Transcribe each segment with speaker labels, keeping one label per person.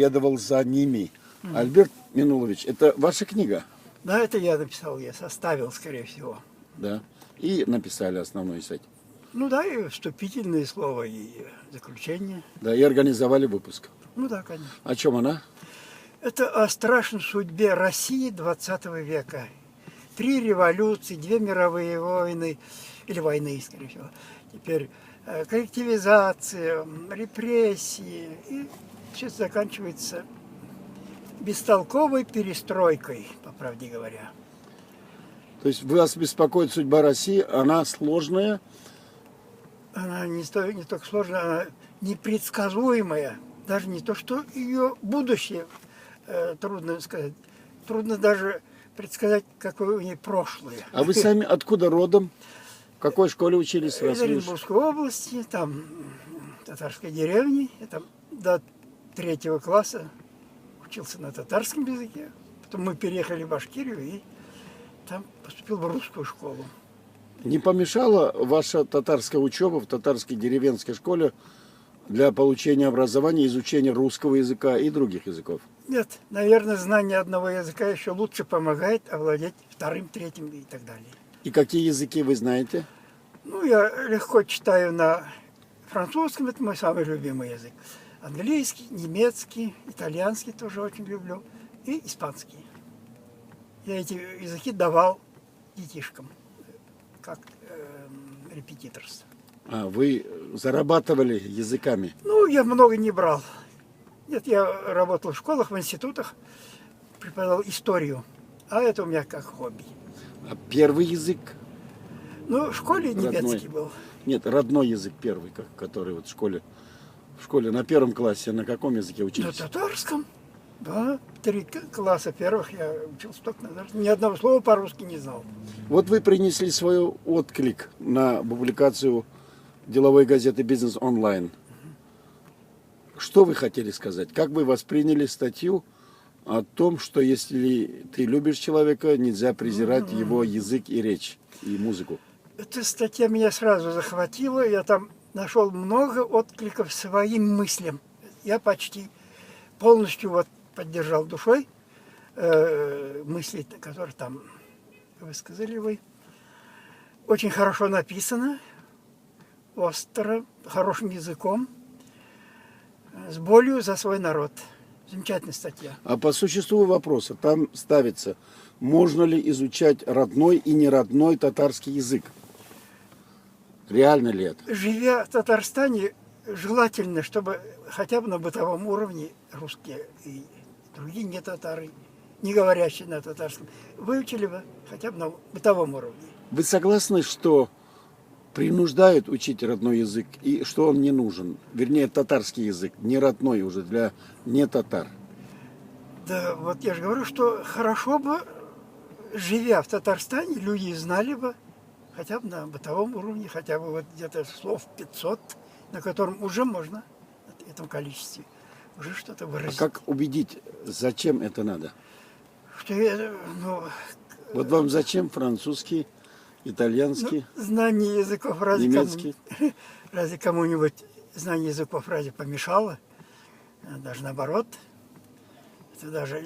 Speaker 1: следовал за ними. Альберт Минулович, это ваша книга?
Speaker 2: Да, это я написал, я составил, скорее всего.
Speaker 1: Да. И написали основной сайт.
Speaker 2: Ну да, и вступительные слова, и заключение.
Speaker 1: Да, и организовали выпуск.
Speaker 2: Ну да, конечно.
Speaker 1: О чем она?
Speaker 2: Это о страшной судьбе России 20 века. 3 революции, 2 мировые войны, или войны, скорее всего. Теперь коллективизация, репрессии. И все заканчивается бестолковой перестройкой, по правде говоря.
Speaker 1: То есть вас беспокоит судьба России, она сложная?
Speaker 2: Она не только сложная, она непредсказуемая. Даже не то, что ее будущее трудно сказать. Трудно даже предсказать, какое у нее прошлое.
Speaker 1: А вы сами откуда родом? В какой школе учились?
Speaker 2: Из Оренбургской области, там татарской деревни. Я там до 3 класса учился на татарском языке. Потом мы переехали в Башкирию и там поступил в русскую школу.
Speaker 1: Не помешала ваша татарская учеба в татарской деревенской школе для получения образования, изучения русского языка и других языков?
Speaker 2: Нет, наверное, знание одного языка еще лучше помогает овладеть вторым, третьим и так далее.
Speaker 1: И какие языки вы знаете?
Speaker 2: Ну, я легко читаю на французском, это мой самый любимый язык. Английский, немецкий, итальянский тоже очень люблю. И испанский. Я эти языки давал детишкам, как репетиторство.
Speaker 1: А, вы зарабатывали языками?
Speaker 2: Ну, я много не брал. Нет, я работал в школах, в институтах, преподавал историю. А это у меня как хобби.
Speaker 1: А первый язык?
Speaker 2: Ну, в школе
Speaker 1: Родной.
Speaker 2: немецкий был.
Speaker 1: Нет, родной язык первый, который вот в школе на 1 классе на каком языке
Speaker 2: На
Speaker 1: учились?
Speaker 2: татарском. Да, 3 класса первых я учился только на татарском. Ни одного слова по-русски не знал.
Speaker 1: Вот вы принесли свой отклик на публикацию деловой газеты «Бизнес онлайн». Что вы хотели сказать? Как вы восприняли статью о том, что если ты любишь человека, нельзя презирать его язык и речь, и музыку?
Speaker 2: Эта статья меня сразу захватила. Я там нашел много откликов своим мыслям. Я почти полностью вот поддержал душой мысли, которые там высказали вы. Очень хорошо написано, остро, хорошим языком, с болью за свой народ. Замечательная статья.
Speaker 1: А по существу вопроса там ставится, можно ли изучать родной и неродной татарский язык? Реально ли это?
Speaker 2: Живя в Татарстане, желательно, чтобы хотя бы на бытовом уровне русские и другие не татары, не говорящие на татарском, выучили бы хотя бы на бытовом уровне.
Speaker 1: Вы согласны, что принуждают учить родной язык и что он не нужен? Вернее, татарский язык, не родной уже для не татар.
Speaker 2: Да, вот я же говорю, что хорошо бы, живя в Татарстане, люди знали бы хотя бы на бытовом уровне, хотя бы вот где-то слов 500, на котором уже можно, в этом количестве, уже что-то выразить.
Speaker 1: А как убедить, зачем это надо?
Speaker 2: Что я, ну,
Speaker 1: Вот вам зачем французский, итальянский,
Speaker 2: знание языков
Speaker 1: немецкий?
Speaker 2: разве кому-нибудь знание языков разве помешало? Даже наоборот. Это даже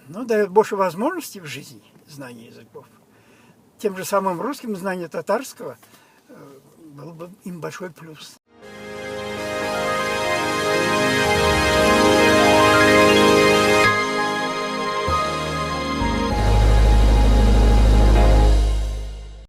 Speaker 2: дает больше возможностей в жизни, знание языков. Тем же самым русским знание татарского было бы им большой плюс.